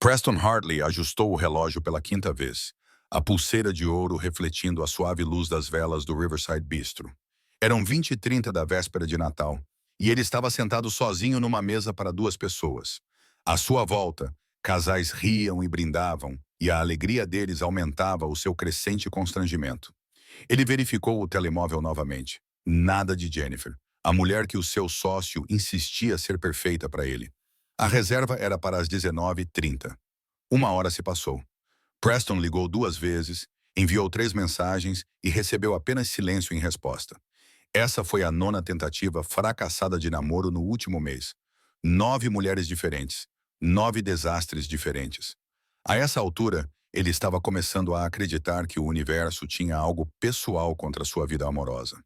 Preston Hartley ajustou o relógio pela quinta vez, a pulseira de ouro refletindo a suave luz das velas do Riverside Bistro. Eram 20h30 da véspera de Natal, e ele estava sentado sozinho numa mesa para duas pessoas. À sua volta, casais riam e brindavam, e a alegria deles aumentava o seu crescente constrangimento. Ele verificou o telemóvel novamente. Nada de Jennifer, a mulher que o seu sócio insistia ser perfeita para ele. A reserva era para as 19h30. Uma hora se passou. Preston ligou duas vezes, enviou 3 mensagens e recebeu apenas silêncio em resposta. Essa foi a nona tentativa fracassada de namoro no último mês. 9 mulheres diferentes. 9 desastres diferentes. A essa altura, ele estava começando a acreditar que o universo tinha algo pessoal contra sua vida amorosa.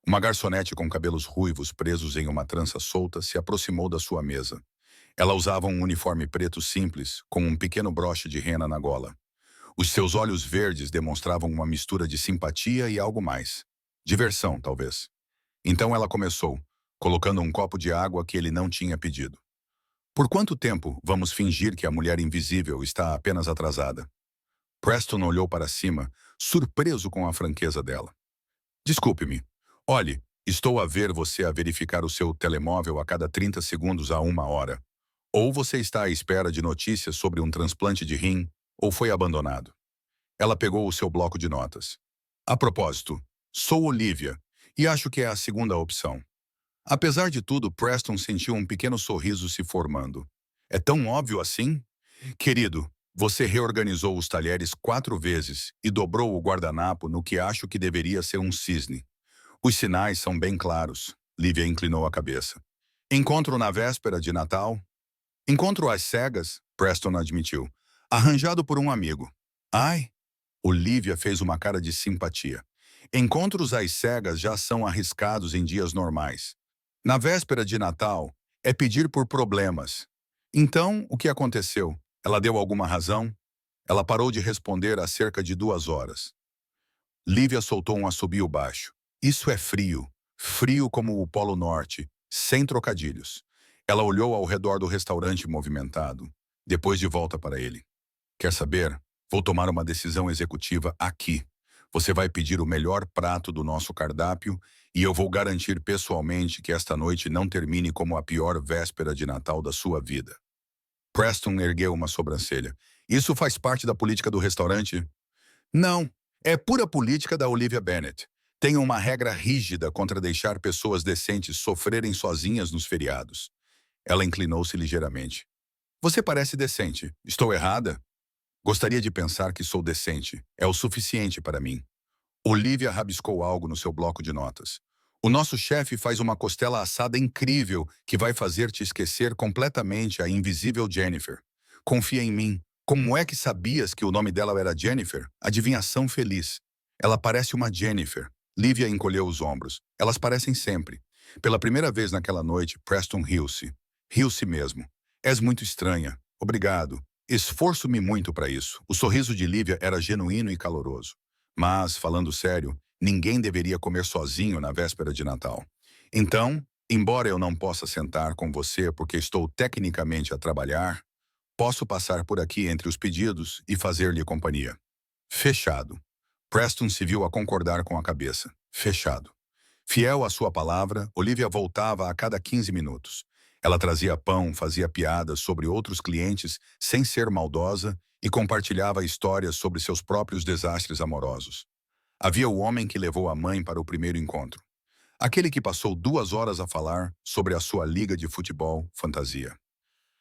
Uma garçonete com cabelos ruivos presos em uma trança solta se aproximou da sua mesa. Ela usava um uniforme preto simples, com um pequeno broche de rena na gola. Os seus olhos verdes demonstravam uma mistura de simpatia e algo mais. Diversão, talvez. Então ela começou, colocando um copo de água que ele não tinha pedido. Por quanto tempo vamos fingir que a mulher invisível está apenas atrasada? Preston olhou para cima, surpreso com a franqueza dela. Desculpe-me. Olhe, estou a ver você a verificar o seu telemóvel a cada 30 segundos a 1 hora. Ou você está à espera de notícias sobre um transplante de rim, ou foi abandonado. Ela pegou o seu bloco de notas. A propósito, sou Olivia, e acho que é a segunda opção. Apesar de tudo, Preston sentiu um pequeno sorriso se formando. É tão óbvio assim? Querido, você reorganizou os talheres 4 vezes e dobrou o guardanapo no que acho que deveria ser um cisne. Os sinais são bem claros. Lívia inclinou a cabeça. Encontro na véspera de Natal? Encontro às cegas, Preston admitiu. Arranjado por um amigo. Ai! Olivia fez uma cara de simpatia. Encontros às cegas já são arriscados em dias normais. Na véspera de Natal, é pedir por problemas. Então, o que aconteceu? Ela deu alguma razão? Ela parou de responder há cerca de 2 horas. Lívia soltou um assobio baixo. Isso é frio. Frio como o Polo Norte, sem trocadilhos. Ela olhou ao redor do restaurante movimentado, depois de volta para ele. Quer saber? Vou tomar uma decisão executiva aqui. Você vai pedir o melhor prato do nosso cardápio e eu vou garantir pessoalmente que esta noite não termine como a pior véspera de Natal da sua vida. Preston ergueu uma sobrancelha. Isso faz parte da política do restaurante? Não, é pura política da Olivia Bennet. Tem uma regra rígida contra deixar pessoas decentes sofrerem sozinhas nos feriados. Ela inclinou-se ligeiramente. Você parece decente. Estou errada? Gostaria de pensar que sou decente. É o suficiente para mim. Olivia rabiscou algo no seu bloco de notas. O nosso chefe faz uma costela assada incrível que vai fazer te esquecer completamente a invisível Jennifer. Confia em mim. Como é que sabias que o nome dela era Jennifer? Adivinhação feliz. Ela parece uma Jennifer. Lívia encolheu os ombros. Elas parecem sempre. Pela primeira vez naquela noite, Preston riu-se. Riu-se mesmo. És muito estranha. Obrigado. Esforço-me muito para isso. O sorriso de Lívia era genuíno e caloroso. Mas, falando sério, ninguém deveria comer sozinho na véspera de Natal. Então, embora eu não possa sentar com você porque estou tecnicamente a trabalhar, posso passar por aqui entre os pedidos e fazer-lhe companhia. Fechado. Preston se viu a concordar com a cabeça. Fechado. Fiel à sua palavra, Olivia voltava a cada 15 minutos. Ela trazia pão, fazia piadas sobre outros clientes sem ser maldosa e compartilhava histórias sobre seus próprios desastres amorosos. Havia o homem que levou a mãe para o primeiro encontro. Aquele que passou 2 horas a falar sobre a sua liga de futebol fantasia.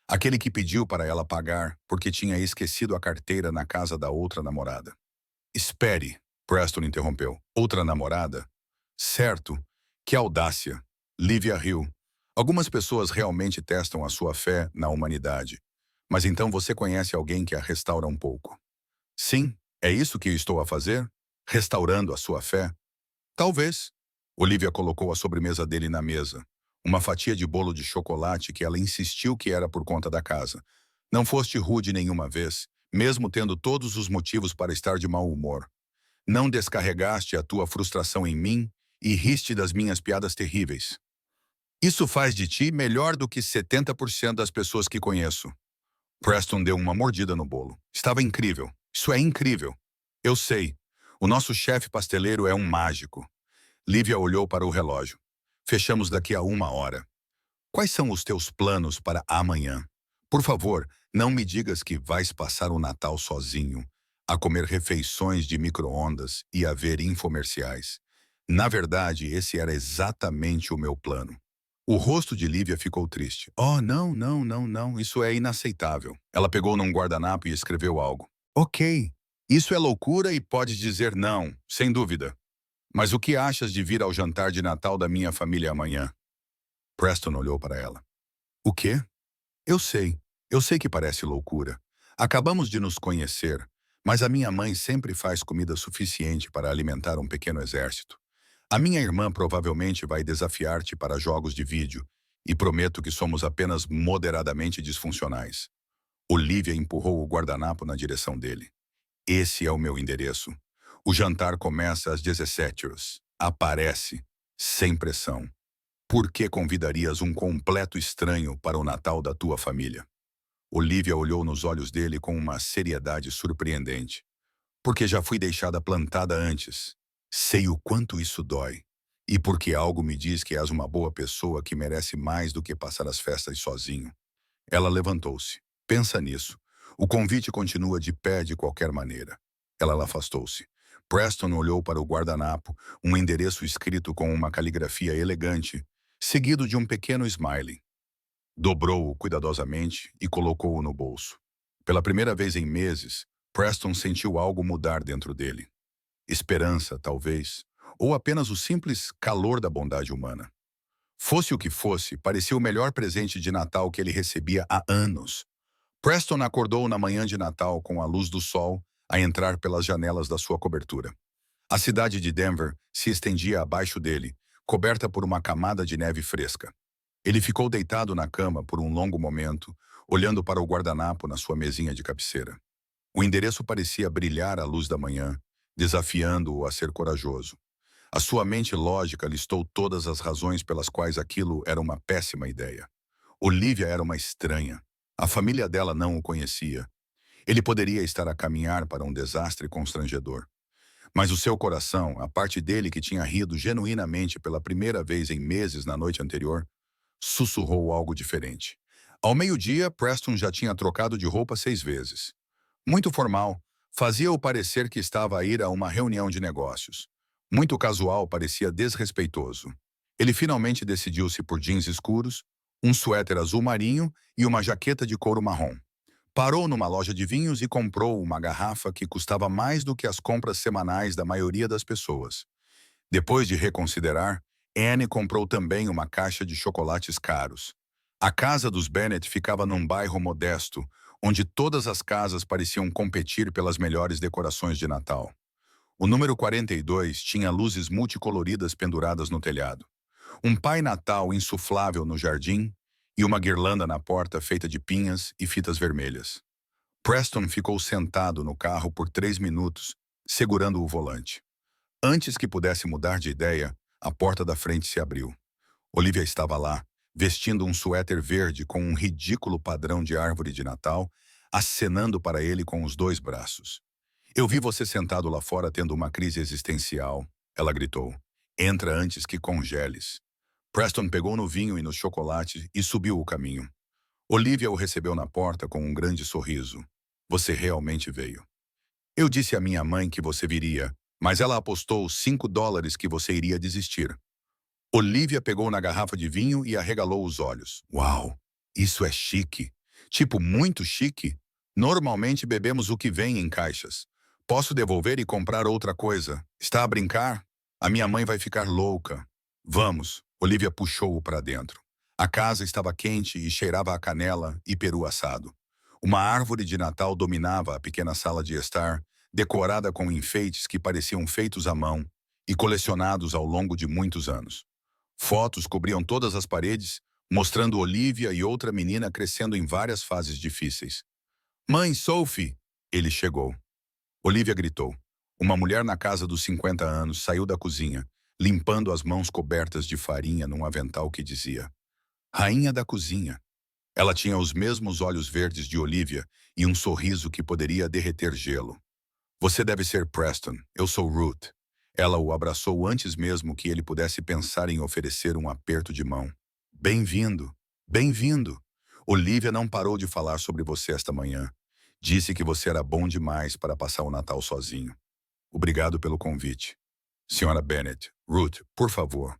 Aquele que pediu para ela pagar porque tinha esquecido a carteira na casa da outra namorada. Espere, Preston interrompeu. Outra namorada? Certo. Que audácia. Lívia riu. Algumas pessoas realmente testam a sua fé na humanidade. Mas então você conhece alguém que a restaura um pouco. Sim, é isso que eu estou a fazer? Restaurando a sua fé? Talvez. Olivia colocou a sobremesa dele na mesa. Uma fatia de bolo de chocolate que ela insistiu que era por conta da casa. Não foste rude nenhuma vez, mesmo tendo todos os motivos para estar de mau humor. Não descarregaste a tua frustração em mim e riste das minhas piadas terríveis. Isso faz de ti melhor do que 70% das pessoas que conheço. Preston deu uma mordida no bolo. Estava incrível. Isso é incrível. Eu sei. O nosso chefe pasteleiro é um mágico. Lívia olhou para o relógio. Fechamos daqui a 1 hora. Quais são os teus planos para amanhã? Por favor, não me digas que vais passar o Natal sozinho, a comer refeições de micro-ondas e a ver infomerciais. Na verdade, esse era exatamente o meu plano. O rosto de Lívia ficou triste. Oh, não, não, não, não, isso é inaceitável. Ela pegou num guardanapo e escreveu algo. Ok, isso é loucura e pode dizer não, sem dúvida. Mas o que achas de vir ao jantar de Natal da minha família amanhã? Preston olhou para ela. O quê? Eu sei. Eu sei que parece loucura. Acabamos de nos conhecer, mas a minha mãe sempre faz comida suficiente para alimentar um pequeno exército. A minha irmã provavelmente vai desafiar-te para jogos de vídeo, e prometo que somos apenas moderadamente disfuncionais. Olivia empurrou o guardanapo na direção dele. Esse é o meu endereço. O jantar começa às 17 horas. Aparece, sem pressão. Por que convidarias um completo estranho para o Natal da tua família? Olivia olhou nos olhos dele com uma seriedade surpreendente. Porque já fui deixada plantada antes. Sei o quanto isso dói. E porque algo me diz que és uma boa pessoa que merece mais do que passar as festas sozinho. Ela levantou-se. Pensa nisso. O convite continua de pé de qualquer maneira. Ela afastou-se. Preston olhou para o guardanapo, um endereço escrito com uma caligrafia elegante, seguido de um pequeno smiley. Dobrou-o cuidadosamente e colocou-o no bolso. Pela primeira vez em meses, Preston sentiu algo mudar dentro dele. Esperança, talvez, ou apenas o simples calor da bondade humana. Fosse o que fosse, parecia o melhor presente de Natal que ele recebia há anos. Preston acordou na manhã de Natal com a luz do sol a entrar pelas janelas da sua cobertura. A cidade de Denver se estendia abaixo dele, coberta por uma camada de neve fresca. Ele ficou deitado na cama por um longo momento, olhando para o guardanapo na sua mesinha de cabeceira. O endereço parecia brilhar à luz da manhã, desafiando-o a ser corajoso. A sua mente lógica listou todas as razões pelas quais aquilo era uma péssima ideia. Olivia era uma estranha. A família dela não o conhecia. Ele poderia estar a caminhar para um desastre constrangedor. Mas o seu coração, a parte dele que tinha rido genuinamente pela primeira vez em meses na noite anterior, sussurrou algo diferente. Ao meio-dia, Preston já tinha trocado de roupa 6 vezes. Muito formal, fazia-o parecer que estava a ir a uma reunião de negócios. Muito casual, parecia desrespeitoso. Ele finalmente decidiu-se por jeans escuros, um suéter azul marinho e uma jaqueta de couro marrom. Parou numa loja de vinhos e comprou uma garrafa que custava mais do que as compras semanais da maioria das pessoas. Depois de reconsiderar, Anne comprou também uma caixa de chocolates caros. A casa dos Bennett ficava num bairro modesto, onde todas as casas pareciam competir pelas melhores decorações de Natal. O número 42 tinha luzes multicoloridas penduradas no telhado, um Pai Natal insuflável no jardim e uma guirlanda na porta feita de pinhas e fitas vermelhas. Preston ficou sentado no carro por 3 minutos, segurando o volante. Antes que pudesse mudar de ideia, a porta da frente se abriu. Olivia estava lá, vestindo um suéter verde com um ridículo padrão de árvore de Natal, acenando para ele com os 2 braços. Eu vi você sentado lá fora tendo uma crise existencial, ela gritou. Entra antes que congeles. Preston pegou no vinho e no chocolate e subiu o caminho. Olivia o recebeu na porta com um grande sorriso. Você realmente veio. Eu disse à minha mãe que você viria, mas ela apostou $5 que você iria desistir. Olivia pegou na garrafa de vinho e arregalou os olhos. Uau, isso é chique. Tipo, muito chique. Normalmente bebemos o que vem em caixas. Posso devolver e comprar outra coisa. Está a brincar? A minha mãe vai ficar louca. Vamos. Olivia puxou-o para dentro. A casa estava quente e cheirava a canela e peru assado. Uma árvore de Natal dominava a pequena sala de estar, decorada com enfeites que pareciam feitos à mão e colecionados ao longo de muitos anos. Fotos cobriam todas as paredes, mostrando Olivia e outra menina crescendo em várias fases difíceis. Mãe, Sophie! Ele chegou. Olivia gritou. Uma mulher na casa dos 50 anos saiu da cozinha, limpando as mãos cobertas de farinha num avental que dizia Rainha da Cozinha. Ela tinha os mesmos olhos verdes de Olivia e um sorriso que poderia derreter gelo. Você deve ser Preston, eu sou Ruth. Ela o abraçou antes mesmo que ele pudesse pensar em oferecer um aperto de mão. Bem-vindo, bem-vindo. Olivia não parou de falar sobre você esta manhã. Disse que você era bom demais para passar o Natal sozinho. Obrigado pelo convite. Senhora Bennet, Ruth, por favor.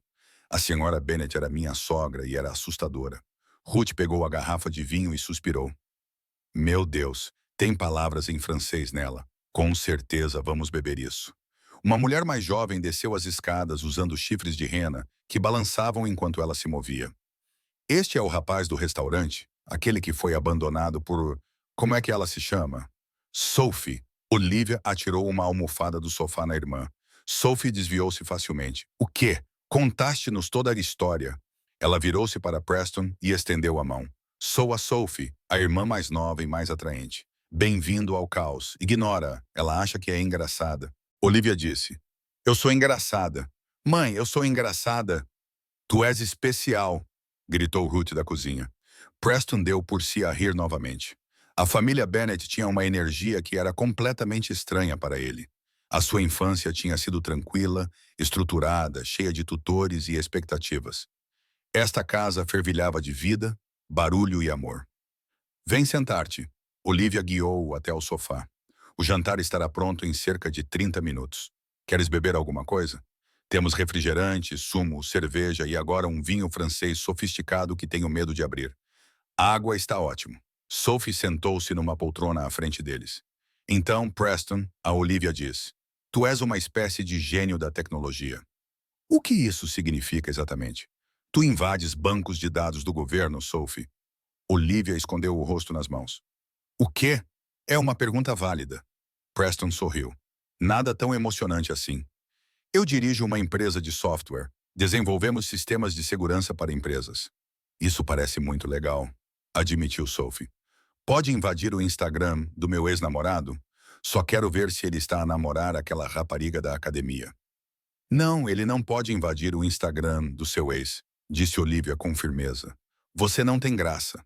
A senhora Bennet era minha sogra e era assustadora. Ruth pegou a garrafa de vinho e suspirou. Meu Deus, tem palavras em francês nela. Com certeza vamos beber isso. Uma mulher mais jovem desceu as escadas usando chifres de rena que balançavam enquanto ela se movia. Este é o rapaz do restaurante, aquele que foi abandonado por... Como é que ela se chama? Sophie. Olivia atirou uma almofada do sofá na irmã. Sophie desviou-se facilmente. O quê? Contaste-nos toda a história. Ela virou-se para Preston e estendeu a mão. Sou a Sophie, a irmã mais nova e mais atraente. Bem-vindo ao caos. Ignora, ela acha que é engraçada. Olivia disse. Eu sou engraçada. Mãe, eu sou engraçada. Tu és especial, gritou Ruth da cozinha. Preston deu por si a rir novamente. A família Bennet tinha uma energia que era completamente estranha para ele. A sua infância tinha sido tranquila, estruturada, cheia de tutores e expectativas. Esta casa fervilhava de vida, barulho e amor. Vem sentar-te. Olivia guiou-o até o sofá. O jantar estará pronto em cerca de 30 minutos. Queres beber alguma coisa? Temos refrigerante, sumo, cerveja e agora um vinho francês sofisticado que tenho medo de abrir. A água está ótimo. Sophie sentou-se numa poltrona à frente deles. Então, Preston, a Olivia diz, tu és uma espécie de gênio da tecnologia. O que isso significa exatamente? Tu invades bancos de dados do governo, Sophie. Olivia escondeu o rosto nas mãos. O quê? É uma pergunta válida. Preston sorriu. Nada tão emocionante assim. Eu dirijo uma empresa de software. Desenvolvemos sistemas de segurança para empresas. Isso parece muito legal, admitiu Sophie. Pode invadir o Instagram do meu ex-namorado? Só quero ver se ele está a namorar aquela rapariga da academia. Não, ele não pode invadir o Instagram do seu ex, disse Olivia com firmeza. Você não tem graça.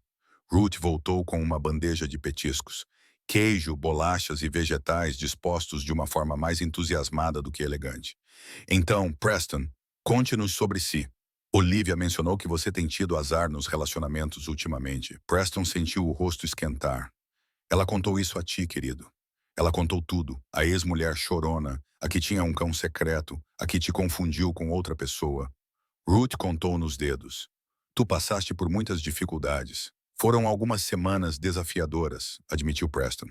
Ruth voltou com uma bandeja de petiscos. Queijo, bolachas e vegetais dispostos de uma forma mais entusiasmada do que elegante. Então, Preston, conte-nos sobre si. Olivia mencionou que você tem tido azar nos relacionamentos ultimamente. Preston sentiu o rosto esquentar. Ela contou isso a ti, querido. Ela contou tudo. A ex-mulher chorona, a que tinha um cão secreto, a que te confundiu com outra pessoa. Ruth contou nos dedos. Tu passaste por muitas dificuldades. Foram algumas semanas desafiadoras, admitiu Preston.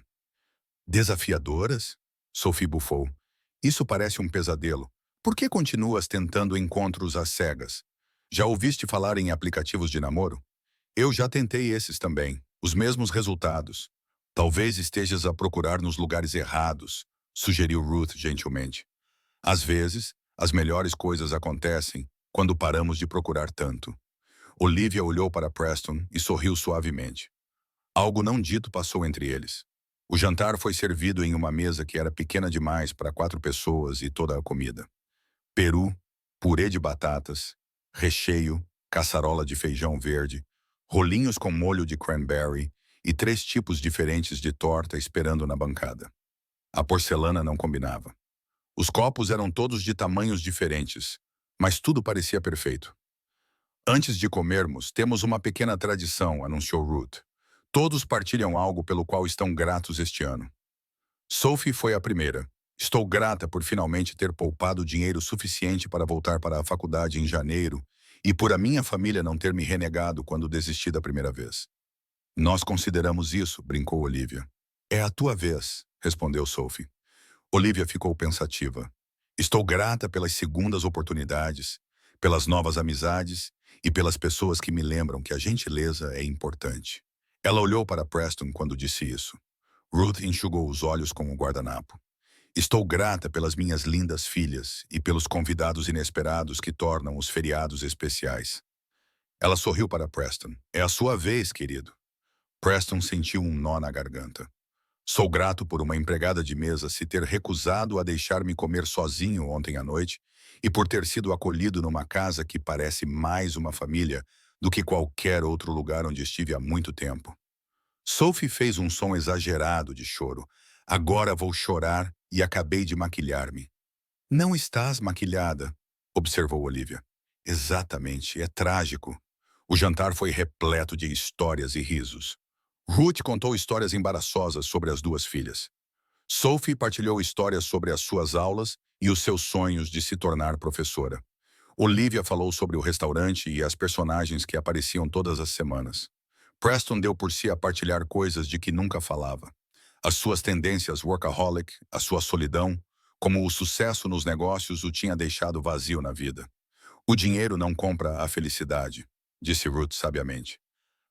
Desafiadoras? Sophie bufou. Isso parece um pesadelo. Por que continuas tentando encontros às cegas? Já ouviste falar em aplicativos de namoro? Eu já tentei esses também. Os mesmos resultados. Talvez estejas a procurar nos lugares errados, sugeriu Ruth gentilmente. Às vezes, as melhores coisas acontecem quando paramos de procurar tanto. Olivia olhou para Preston e sorriu suavemente. Algo não dito passou entre eles. O jantar foi servido em uma mesa que era pequena demais para 4 pessoas e toda a comida. Peru, purê de batatas, recheio, caçarola de feijão verde, rolinhos com molho de cranberry e 3 tipos diferentes de torta esperando na bancada. A porcelana não combinava. Os copos eram todos de tamanhos diferentes, mas tudo parecia perfeito. Antes de comermos, temos uma pequena tradição, anunciou Ruth. Todos partilham algo pelo qual estão gratos este ano. Sophie foi a primeira. Estou grata por finalmente ter poupado dinheiro suficiente para voltar para a faculdade em janeiro e por a minha família não ter me renegado quando desisti da primeira vez. Nós consideramos isso, brincou Olivia. É a tua vez, respondeu Sophie. Olivia ficou pensativa. Estou grata pelas segundas oportunidades, pelas novas amizades e pelas pessoas que me lembram que a gentileza é importante. Ela olhou para Preston quando disse isso. Ruth enxugou os olhos com o guardanapo. Estou grata pelas minhas lindas filhas e pelos convidados inesperados que tornam os feriados especiais. Ela sorriu para Preston. É a sua vez, querido. Preston sentiu um nó na garganta. Sou grato por uma empregada de mesa se ter recusado a deixar-me comer sozinho ontem à noite e por ter sido acolhido numa casa que parece mais uma família do que qualquer outro lugar onde estive há muito tempo. Sophie fez um som exagerado de choro. Agora vou chorar e acabei de maquilhar-me. Não estás maquilhada, observou Olivia. Exatamente, é trágico. O jantar foi repleto de histórias e risos. Ruth contou histórias embaraçosas sobre as duas filhas. Sophie partilhou histórias sobre as suas aulas e os seus sonhos de se tornar professora. Olivia falou sobre o restaurante e as personagens que apareciam todas as semanas. Preston deu por si a partilhar coisas de que nunca falava. As suas tendências workaholic, a sua solidão, como o sucesso nos negócios o tinha deixado vazio na vida. O dinheiro não compra a felicidade, disse Ruth sabiamente.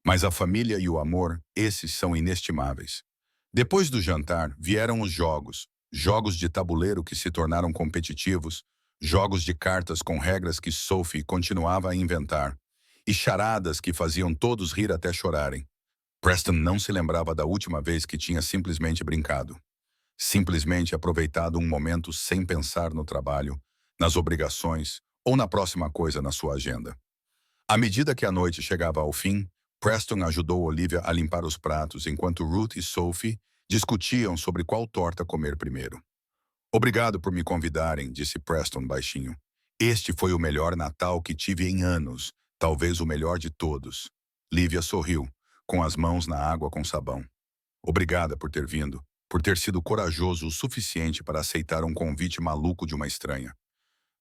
Mas a família e o amor, esses são inestimáveis. Depois do jantar, vieram os jogos. Jogos de tabuleiro que se tornaram competitivos, jogos de cartas com regras que Sophie continuava a inventar, e charadas que faziam todos rir até chorarem. Preston não se lembrava da última vez que tinha simplesmente brincado. Simplesmente aproveitado um momento sem pensar no trabalho, nas obrigações ou na próxima coisa na sua agenda. À medida que a noite chegava ao fim, Preston ajudou Olivia a limpar os pratos enquanto Ruth e Sophie discutiam sobre qual torta comer primeiro. Obrigado por me convidarem, disse Preston baixinho. Este foi o melhor Natal que tive em anos, talvez o melhor de todos. Lívia sorriu, com as mãos na água com sabão. Obrigada por ter vindo, por ter sido corajoso o suficiente para aceitar um convite maluco de uma estranha.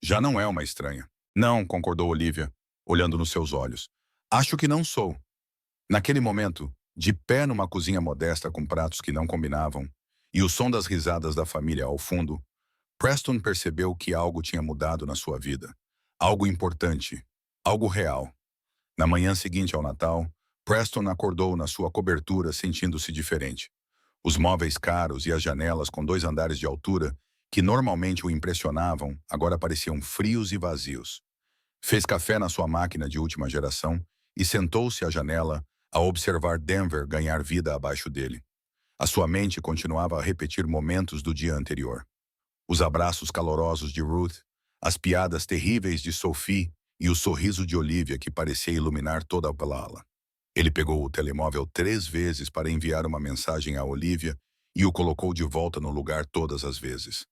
Já não é uma estranha. Não, concordou Olivia, olhando nos seus olhos. Acho que não sou. Naquele momento, de pé numa cozinha modesta com pratos que não combinavam, e o som das risadas da família ao fundo, Preston percebeu que algo tinha mudado na sua vida. Algo importante, algo real. Na manhã seguinte ao Natal, Preston acordou na sua cobertura sentindo-se diferente. Os móveis caros e as janelas com 2 andares de altura, que normalmente o impressionavam, agora pareciam frios e vazios. Fez café na sua máquina de última geração e sentou-se à janela a observar Denver ganhar vida abaixo dele. A sua mente continuava a repetir momentos do dia anterior. Os abraços calorosos de Ruth, as piadas terríveis de Sophie e o sorriso de Olivia que parecia iluminar toda a ala. Ele pegou o telemóvel 3 vezes para enviar uma mensagem a Olivia e o colocou de volta no lugar todas as vezes.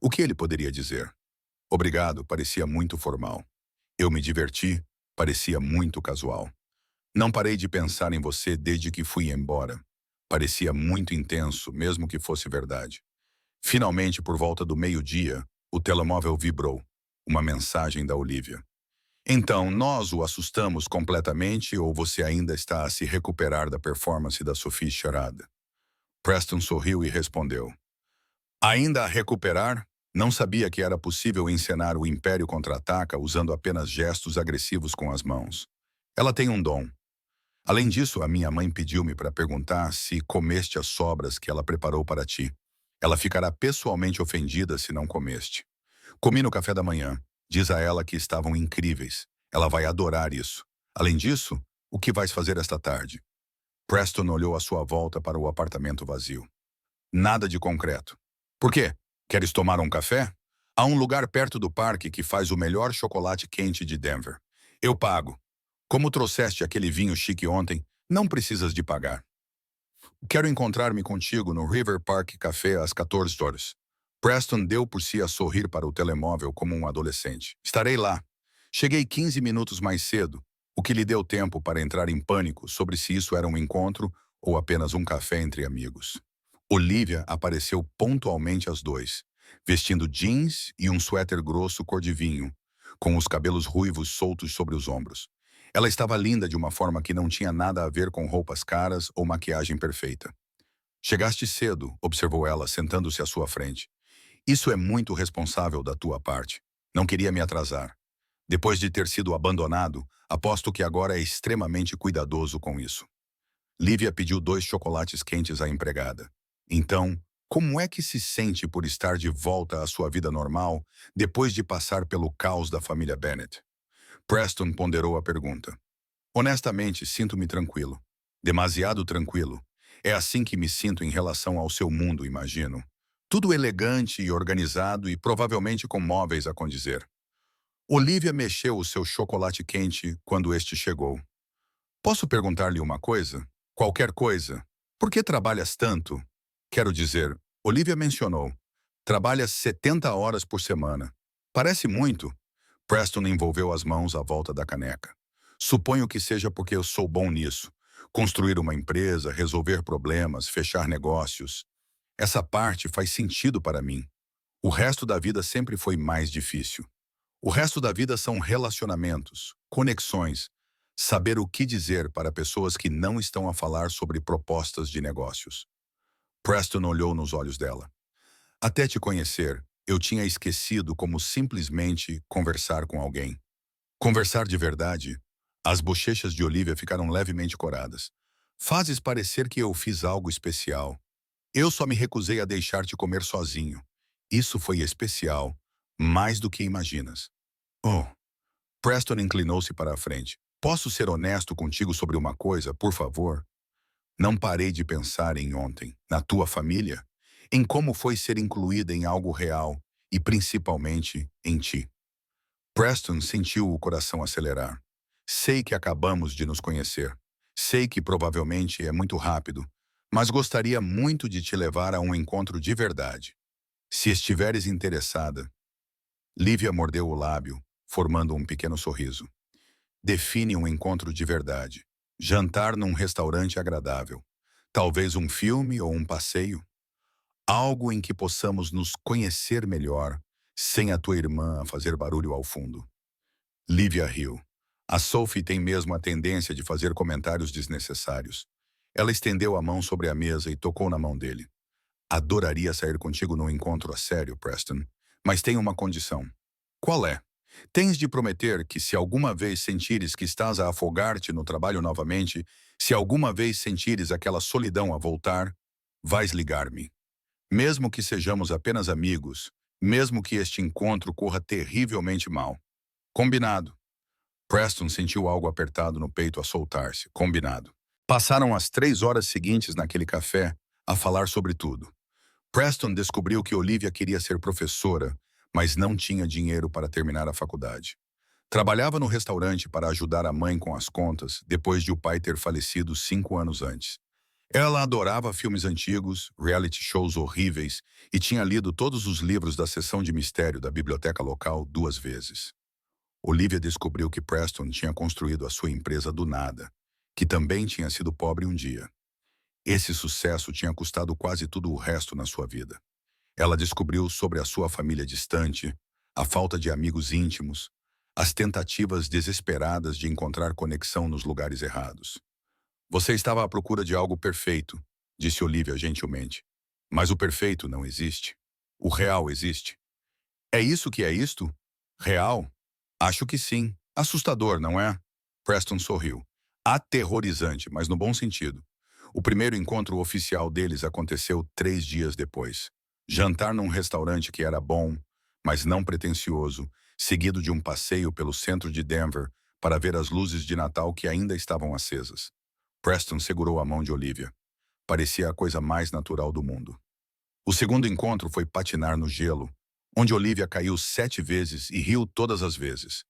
O que ele poderia dizer? Obrigado, parecia muito formal. Eu me diverti, parecia muito casual. Não parei de pensar em você desde que fui embora. Parecia muito intenso, mesmo que fosse verdade. Finalmente, por volta do meio-dia, o telemóvel vibrou. Uma mensagem da Olivia. Então, nós o assustamos completamente ou você ainda está a se recuperar da performance da Sophie Charada? Preston sorriu e respondeu. Ainda a recuperar? Não sabia que era possível encenar o Império Contra-Ataca usando apenas gestos agressivos com as mãos. Ela tem um dom. Além disso, a minha mãe pediu-me para perguntar se comeste as sobras que ela preparou para ti. Ela ficará pessoalmente ofendida se não comeste. Comi no café da manhã. Diz a ela que estavam incríveis. Ela vai adorar isso. Além disso, o que vais fazer esta tarde? Preston olhou à sua volta para o apartamento vazio. Nada de concreto. Por quê? Queres tomar um café? Há um lugar perto do parque que faz o melhor chocolate quente de Denver. Eu pago. Como trouxeste aquele vinho chique ontem, não precisas de pagar. Quero encontrar-me contigo no River Park Café às 14 horas. Preston deu por si a sorrir para o telemóvel como um adolescente. Estarei lá. Cheguei 15 minutos mais cedo, o que lhe deu tempo para entrar em pânico sobre se isso era um encontro ou apenas um café entre amigos. Olivia apareceu pontualmente às 2, vestindo jeans e um suéter grosso cor de vinho, com os cabelos ruivos soltos sobre os ombros. Ela estava linda de uma forma que não tinha nada a ver com roupas caras ou maquiagem perfeita. Chegaste cedo, observou ela, sentando-se à sua frente. Isso é muito responsável da tua parte. Não queria me atrasar. Depois de ter sido abandonado, aposto que agora é extremamente cuidadoso com isso. Lívia pediu 2 chocolates quentes à empregada. Então, como é que se sente por estar de volta à sua vida normal depois de passar pelo caos da família Bennett? Preston ponderou a pergunta. Honestamente, sinto-me tranquilo. Demasiado tranquilo. É assim que me sinto em relação ao seu mundo, imagino. Tudo elegante e organizado e provavelmente com móveis a condizer. Olivia mexeu o seu chocolate quente quando este chegou. Posso perguntar-lhe uma coisa? Qualquer coisa. Por que trabalhas tanto? Quero dizer, Olivia mencionou. Trabalhas 70 horas por semana. Parece muito. Preston envolveu as mãos à volta da caneca. Suponho que seja porque eu sou bom nisso. Construir uma empresa, resolver problemas, fechar negócios. Essa parte faz sentido para mim. O resto da vida sempre foi mais difícil. O resto da vida são relacionamentos, conexões, saber o que dizer para pessoas que não estão a falar sobre propostas de negócios. Preston olhou nos olhos dela. Até te conhecer, eu tinha esquecido como simplesmente conversar com alguém. Conversar de verdade. As bochechas de Olivia ficaram levemente coradas. Fazes parecer que eu fiz algo especial. Eu só me recusei a deixar-te comer sozinho. Isso foi especial, mais do que imaginas. Oh, Preston inclinou-se para a frente. Posso ser honesto contigo sobre uma coisa, por favor? Não parei de pensar em ontem, na tua família, em como foi ser incluída em algo real e principalmente em ti. Preston sentiu o coração acelerar. Sei que acabamos de nos conhecer. Sei que provavelmente é muito rápido, mas gostaria muito de te levar a um encontro de verdade. Se estiveres interessada. Lívia mordeu o lábio, formando um pequeno sorriso. Define um encontro de verdade. Jantar num restaurante agradável. Talvez um filme ou um passeio. Algo em que possamos nos conhecer melhor, sem a tua irmã a fazer barulho ao fundo. Lívia riu. A Sophie tem mesmo a tendência de fazer comentários desnecessários. Ela estendeu a mão sobre a mesa e tocou na mão dele. Adoraria sair contigo num encontro a sério, Preston, mas tenho uma condição. Qual é? Tens de prometer que se alguma vez sentires que estás a afogar-te no trabalho novamente, se alguma vez sentires aquela solidão a voltar, vais ligar-me. Mesmo que sejamos apenas amigos, mesmo que este encontro corra terrivelmente mal. Combinado. Preston sentiu algo apertado no peito a soltar-se. Combinado. Passaram as 3 horas seguintes naquele café a falar sobre tudo. Preston descobriu que Olivia queria ser professora, mas não tinha dinheiro para terminar a faculdade. Trabalhava no restaurante para ajudar a mãe com as contas, depois de o pai ter falecido 5 anos antes. Ela adorava filmes antigos, reality shows horríveis e tinha lido todos os livros da seção de mistério da biblioteca local 2 vezes. Olivia descobriu que Preston tinha construído a sua empresa do nada, que também tinha sido pobre um dia. Esse sucesso tinha custado quase tudo o resto na sua vida. Ela descobriu sobre a sua família distante, a falta de amigos íntimos, as tentativas desesperadas de encontrar conexão nos lugares errados. Você estava à procura de algo perfeito, disse Olivia gentilmente. Mas o perfeito não existe. O real existe. É isso que é isto? Real? Acho que sim. Assustador, não é? Preston sorriu. Aterrorizante, mas no bom sentido. O primeiro encontro oficial deles aconteceu 3 dias depois. Jantar num restaurante que era bom, mas não pretensioso, seguido de um passeio pelo centro de Denver para ver as luzes de Natal que ainda estavam acesas. Preston segurou a mão de Olivia. Parecia a coisa mais natural do mundo. O segundo encontro foi patinar no gelo, onde Olivia caiu 7 vezes e riu todas as vezes.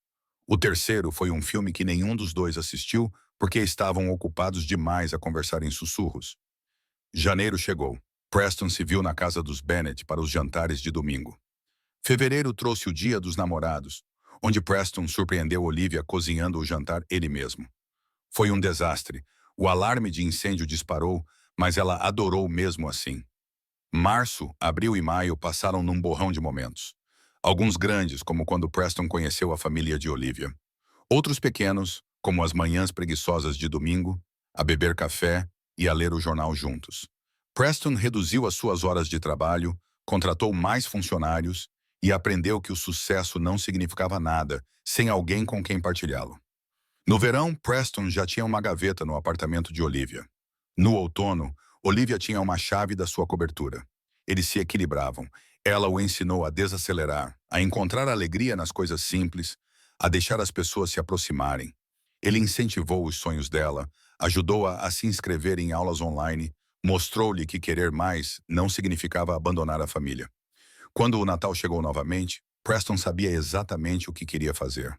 O terceiro foi um filme que nenhum dos dois assistiu porque estavam ocupados demais a conversar em sussurros. Janeiro chegou. Preston se viu na casa dos Bennett para os jantares de domingo. Fevereiro trouxe o Dia dos Namorados, onde Preston surpreendeu Olivia cozinhando o jantar ele mesmo. Foi um desastre. O alarme de incêndio disparou, mas ela adorou mesmo assim. Março, abril e maio passaram num borrão de momentos. Alguns grandes, como quando Preston conheceu a família de Olivia. Outros pequenos, como as manhãs preguiçosas de domingo, a beber café e a ler o jornal juntos. Preston reduziu as suas horas de trabalho, contratou mais funcionários e aprendeu que o sucesso não significava nada sem alguém com quem partilhá-lo. No verão, Preston já tinha uma gaveta no apartamento de Olivia. No outono, Olivia tinha uma chave da sua cobertura. Eles se equilibravam. Ela o ensinou a desacelerar, a encontrar alegria nas coisas simples, a deixar as pessoas se aproximarem. Ele incentivou os sonhos dela, ajudou-a a se inscrever em aulas online, mostrou-lhe que querer mais não significava abandonar a família. Quando o Natal chegou novamente, Preston sabia exatamente o que queria fazer.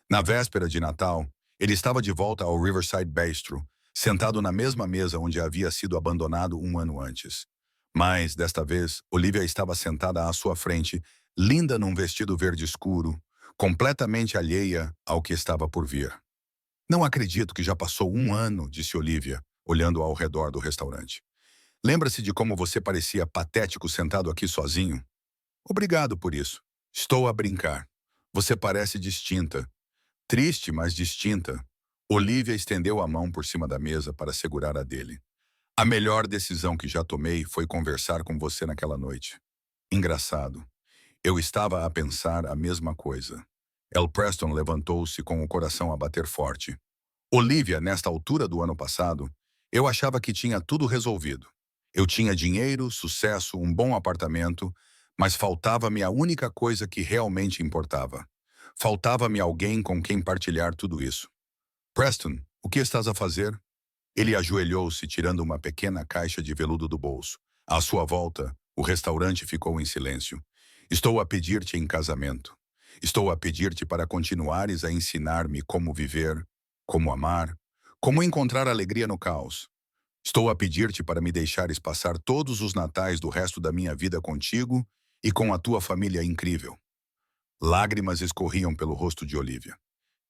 Na véspera de Natal, Ele estava de volta ao Riverside Bistro, sentado na mesma mesa onde havia sido abandonado um ano antes. Mas, desta vez, Olivia estava sentada à sua frente, linda num vestido verde escuro, completamente alheia ao que estava por vir. Não acredito que já passou um ano, disse Olivia, olhando ao redor do restaurante. Lembra-se de como você parecia patético sentado aqui sozinho? Obrigado por isso. Estou a brincar. Você parece distinta. Triste, mas distinta. Olivia estendeu a mão por cima da mesa para segurar a dele. A melhor decisão que já tomei foi conversar com você naquela noite. Engraçado. Eu estava a pensar a mesma coisa. El Preston levantou-se com o coração a bater forte. Olivia, nesta altura do ano passado, eu achava que tinha tudo resolvido. Eu tinha dinheiro, sucesso, um bom apartamento, mas faltava-me a única coisa que realmente importava. Faltava-me alguém com quem partilhar tudo isso. Preston, o que estás a fazer? Ele ajoelhou-se, tirando uma pequena caixa de veludo do bolso. À sua volta, o restaurante ficou em silêncio. Estou a pedir-te em casamento. Estou a pedir-te para continuares a ensinar-me como viver, como amar, como encontrar alegria no caos. Estou a pedir-te para me deixares passar todos os natais do resto da minha vida contigo e com a tua família incrível. Lágrimas escorriam pelo rosto de Olivia.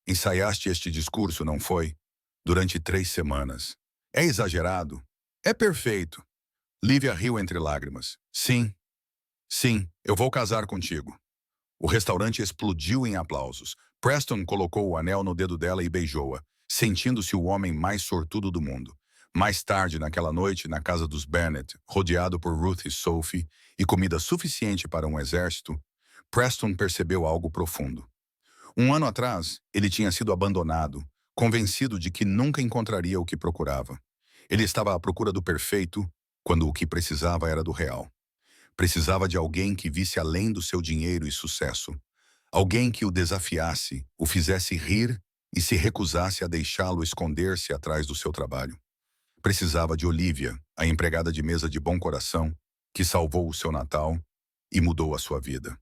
Ensaiaste este discurso, não foi? Durante 3 semanas. É exagerado? É perfeito. Lívia riu entre lágrimas. Sim, sim, eu vou casar contigo. O restaurante explodiu em aplausos. Preston colocou o anel no dedo dela e beijou-a, sentindo-se o homem mais sortudo do mundo. Mais tarde, naquela noite, na casa dos Bennett, rodeado por Ruth e Sophie, e comida suficiente para um exército, Preston percebeu algo profundo. Um ano atrás, ele tinha sido abandonado, convencido de que nunca encontraria o que procurava. Ele estava à procura do perfeito, quando o que precisava era do real. Precisava de alguém que visse além do seu dinheiro e sucesso. Alguém que o desafiasse, o fizesse rir e se recusasse a deixá-lo esconder-se atrás do seu trabalho. Precisava de Olivia, a empregada de mesa de bom coração, que salvou o seu Natal e mudou a sua vida.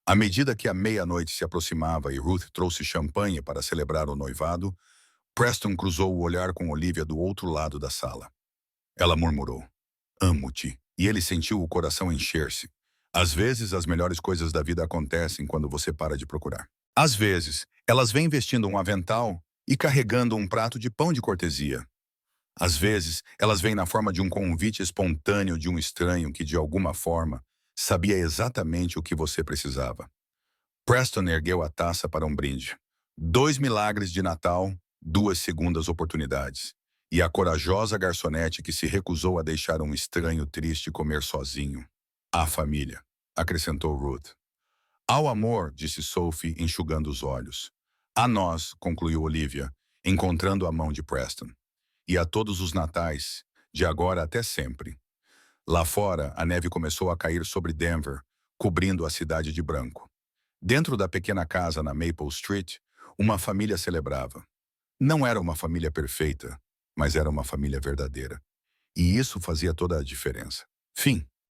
À medida que a meia-noite se aproximava e Ruth trouxe champanhe para celebrar o noivado, Preston cruzou o olhar com Olivia do outro lado da sala. Ela murmurou, amo-te, e ele sentiu o coração encher-se. Às vezes, as melhores coisas da vida acontecem quando você para de procurar. Às vezes, elas vêm vestindo um avental e carregando um prato de pão de cortesia. Às vezes, elas vêm na forma de um convite espontâneo de um estranho que, de alguma forma, sabia exatamente o que você precisava. Preston ergueu a taça para um brinde. 2 milagres de Natal, 2 segundas oportunidades. E a corajosa garçonete que se recusou a deixar um estranho triste comer sozinho. A família, acrescentou Ruth. Ao amor, disse Sophie, enxugando os olhos. A nós, concluiu Olivia, encontrando a mão de Preston. E a todos os natais, de agora até sempre. Lá fora, a neve começou a cair sobre Denver, cobrindo a cidade de branco. Dentro da pequena casa na Maple Street, uma família celebrava. Não era uma família perfeita, mas era uma família verdadeira. E isso fazia toda a diferença. Fim.